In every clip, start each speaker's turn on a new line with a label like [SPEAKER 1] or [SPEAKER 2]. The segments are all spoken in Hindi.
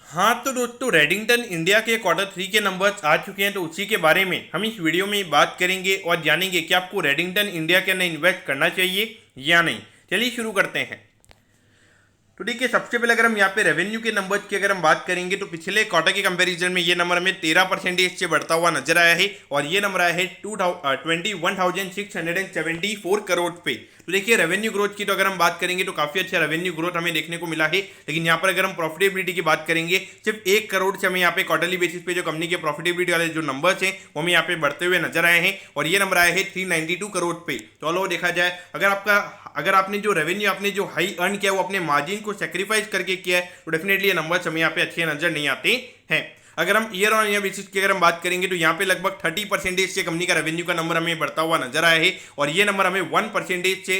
[SPEAKER 1] हाँ तो दोस्तों, रेडिंगटन इंडिया के क्वार्टर 3 के नंबर्स आ चुके हैं, तो उसी के बारे में हम इस वीडियो में बात करेंगे और जानेंगे कि आपको रेडिंगटन इंडिया के अंदर इन्वेस्ट करना चाहिए या नहीं। चलिए शुरू करते हैं। तो देखिए, सबसे पहले अगर हम यहाँ पे रेवेन्यू के नंबर्स की अगर हम बात करेंगे तो पिछले क्वार्टर के कंपैरिजन में ये नंबर हमें 13% से बढ़ता हुआ नजर आया है और ये नंबर आया है 21,674 करोड़ पे। तो देखिए, रेवेन्यू ग्रोथ की तो अगर हम बात करेंगे तो काफी अच्छा रेवेन्यू ग्रोथ हमें देखने को मिला है, लेकिन यहाँ पर अगर हम प्रॉफिटेबिलिटी की बात करेंगे, सिर्फ 1 करोड़ से हमें यहाँ पे क्वार्टरली बेसिस पे जो कंपनी के प्रॉफिटेबिलिटी वाले जो नंबर्स हैं वो हमें यहाँ पे बढ़ते हुए नजर आए हैं और ये नंबर आया है 392 करोड़ पे। तो ऑल ओवर देखा जाए, अगर आपने जो रेवेन्यू आपने जो हाई अर्न किया वो अपने मार्जिन को सेक्रीफाइस करके किया है तो डेफिनेटली ये नंबर्स हमें यहाँ पे अच्छे नजर नहीं आते हैं। अगर हम ईयर ऑन ईयर बेसिस की अगर हम बात करेंगे तो यहाँ पे लगभग 30% से कंपनी का रेवेन्यू का नंबर हमें बढ़ता हुआ नजर आया है और ये नंबर हमें 1% से,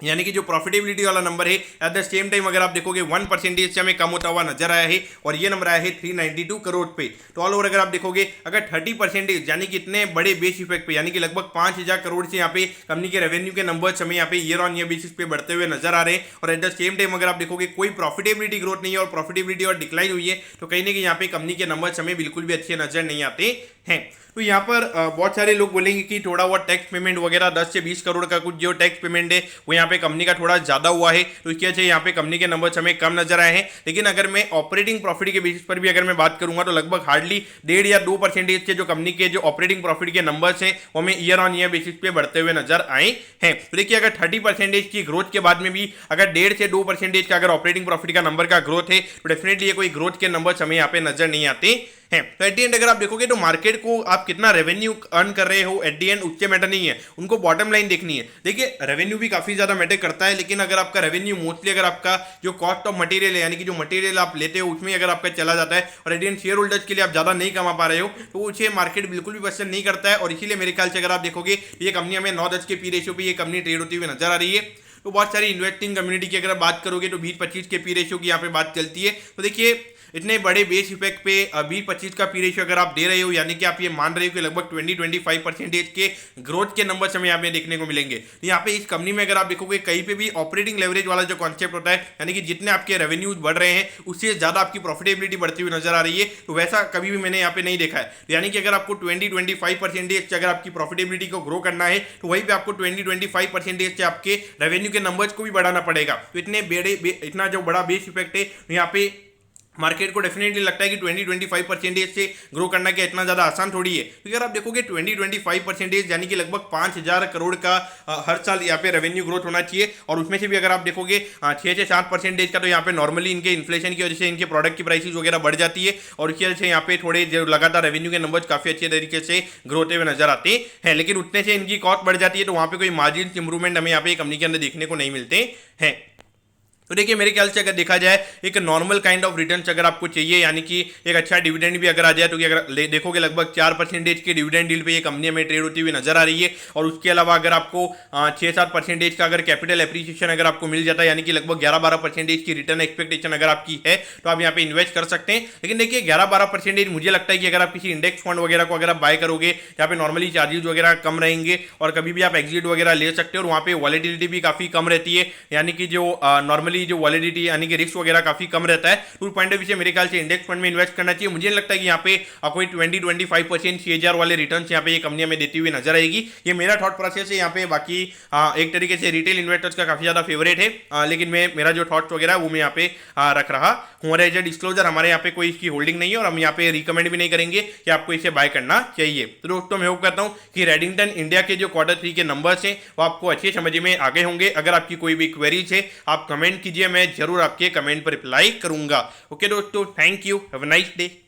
[SPEAKER 1] यानी कि जो प्रॉफिटेबिलिटी वाला नंबर है, एट द सेम टाइम अगर आप देखोगे 1% से हमें कम होता हुआ नजर आया है और ये नंबर आया है 392 करोड़ पे। तो ऑल ओवर अगर आप देखोगे, अगर 30% यानी कि इतने बड़े बेस इफेक्ट पे, यानी कि लगभग 5000 करोड़ से यहाँ पे कंपनी के रेवेन्यू के नंबर्स हमें यहाँ पे ईयर ऑन ईयर बेसिस पे बढ़ते हुए नजर आ रहे हैं और एट द सेम टाइम अगर आप देखोगे कोई प्रॉफिटेबिलिटी ग्रोथ नहीं है और प्रॉफिटेबिलिटी और डिक्लाइन हुई है, तो कहीं ना कहीं यहाँ पे कंपनी के नंबर्स हमें बिल्कुल भी अच्छे नजर नहीं आते हैं। तो यहाँ पर बहुत सारे लोग बोलेंगे कि थोड़ा बहुत टैक्स पेमेंट वगैरह 10 से 20 करोड़ का कुछ जो टैक्स पेमेंट है वो यहाँ पे कंपनी का थोड़ा ज्यादा हुआ है, तो इसकी वजह से यहाँ पे कंपनी के नंबर्स हमें कम नजर आए हैं। लेकिन अगर मैं ऑपरेटिंग प्रॉफिट के बेसिस पर भी अगर मैं बात करूंगा तो लगभग हार्डली 1.5 या 2% से जो कंपनी के जो ऑपरेटिंग प्रॉफिट के नंबर्स हैं वो हमें ईयर ऑन ईयर बेसिस पे बढ़ते हुए नजर आए हैं। तो देखिए, अगर 30% की ग्रोथ के बाद में भी अगर 1.5 से 2% का अगर ऑपरेटिंग प्रॉफिट का नंबर का ग्रोथ है तो डेफिनेटली ये कोई ग्रोथ के नंबर्स हमें यहाँ पे नजर नहीं आते हैं। तो एट दी एंड अगर आप देखोगे तो मार्केट को आप कितना रेवेन्यू अर्न कर रहे हो, एट दी एंड उससे मैटर नहीं है, उनको बॉटम लाइन देखनी है। देखिए, रेवेन्यू भी काफी ज्यादा मैटर करता है, लेकिन अगर आपका रेवेन्यू मोस्टली अगर आपका जो कॉस्ट ऑफ मटेरियल है, यानी कि जो मटेरियल आप लेते हो उसमें अगर आपका चला जाता है और at the and share holders के लिए आप ज्यादा नहीं कमा पा रहे हो, तो उसे मार्केट बिल्कुल भी पसंद नहीं करता है। और इसीलिए मेरे ख्याल से अगर आप देखोगे ये कंपनी हमें 9-10 के पी रेशियो पे ये कंपनी ट्रेड होती हुई नजर आ रही है। तो बहुत सारी इन्वेस्टिंग कम्युनिटी की अगर बात करोगे तो 20-25 के पी रेशियो की यहाँ पे बात चलती है। तो देखिए, इतने बड़े बेस इफेक्ट पे 20-25 का पी रेशियो अगर आप दे रहे हो, यानी कि आप ये मान रहे हो कि लगभग 20-25% के ग्रोथ के नंबर्स हमें यहाँ पे देखने को मिलेंगे। तो यहाँ पे इस कंपनी में अगर आप देखोगे कहीं पे भी ऑपरेटिंग लेवरेज वाला जो कॉन्सेप्ट होता है, यानी कि जितने आपके रेवेन्यूज बढ़ रहे हैं उससे ज्यादा आपकी प्रॉफिटेबिलिटी बढ़ती हुई नजर आ रही है, तो वैसा कभी भी मैंने यहाँ पे नहीं देखा है। यानी कि अगर आपको 20-25% से अगर आपकी प्रॉफिटेबिलिटी को ग्रो करना है तो वहीं पे आपको 20-25% से आपके रेवेन्यू के नंबर्स को भी बढ़ाना पड़ेगा। तो इतना जो बड़ा बेस इफेक्ट है यहाँ पे मार्केट को डेफिनेटली लगता है कि 20-25% से ग्रो करना क्या इतना ज़्यादा आसान थोड़ी है। तो अगर आप देखोगे 20-25% यानी कि लगभग 5,000 करोड़ का हर साल यहाँ पे रेवेन्यू ग्रोथ होना चाहिए और उसमें से भी अगर आप देखोगे 6 से 7% का तो यहाँ पे नॉर्मली इनके इन्फ्लेशन की वजह से इनके प्रोडक्ट की प्राइसेस वगैरह बढ़ जाती है और उसकी वजह से यहाँ पे थोड़े जो लगातार रेवेन्यू के नंबर्स काफ़ी अच्छे तरीके से ग्रो होते हुए नजर आते हैं, लेकिन उतने से इनकी कॉस्ट बढ़ जाती है, तो वहाँ पे कोई मार्जिन इंप्रूवमेंट हमें यहाँ पे कंपनी के अंदर देखने को नहीं मिलते हैं। तो देखिए, मेरे ख्याल से अगर देखा जाए एक नॉर्मल काइंड ऑफ रिटर्न्स अगर आपको चाहिए, यानी कि एक अच्छा डिविडेंड भी अगर आ जाए, तो अगर देखोगे लगभग 4% के डिविडेंड डील पे ये कंपनी में ट्रेड होती हुई नजर आ रही है और उसके अलावा अगर आपको 6-7% का अगर कैपिटल एप्रिसिएशन अगर आपको मिल जाता है, यानी कि लगभग 11-12% की रिटर्न एक्सपेक्टेशन अगर आपकी है, तो आप यहाँ पे इन्वेस्ट कर सकते हैं। लेकिन देखिए, 11-12% मुझे लगता है कि अगर आप किसी इंडेक्स फंड वगैरह को अगर आप बाय करोगे, यहाँ पे नॉर्मली चार्जेस वगैरह कम रहेंगे और कभी भी आप एग्जिट वगैरह ले सकते हो और वहाँ पे वॉलेटिलिटी भी काफी कम रहती है, यानी कि जो नॉर्मली जो वॉलेटिलिटी यानी कि रिस्क वगैरह काफी कम रहता है। तो पॉइंट ऑफ व्यू से मेरे ख्याल से इंडेक्स फंड में इन्वेस्ट करना चाहिए। मुझे लगता है कि यहाँ पे कोई 20-25% CAGR वाले रिटर्न्स यहाँ पे ये कंपनी में देती हुई नजर आएगी। ये मेरा थॉट प्रोसेस है यहाँ पे। बाकी एक तरीके से रिटेल इन्वेस्टर्स का काफी ज्यादा फेवरेट है, लेकिन मेरा जो थॉट्स वगैरह वो मैं यहाँ पे रख रहा हूँ। एज ए डिस्क्लोजर, हमारे यहाँ पे कोई इसकी होल्डिंग नहीं है और हम यहाँ पे रिकमेंड भी नहीं करेंगे कि आपको इसे बाय करना चाहिए। तो दोस्तों, मैं होप करता हूँ कि रेडिंगटन इंडिया के जो क्वार्टर 3 के नंबर्स हैं वो आपको अच्छे समझ में आ गए होंगे। अगर आपकी कोई भी क्वेरीज है आप कमेंट कीजिए, मैं जरूर आपके कमेंट पर रिप्लाई करूंगा। ओके दोस्तों, thank you, have a nice day.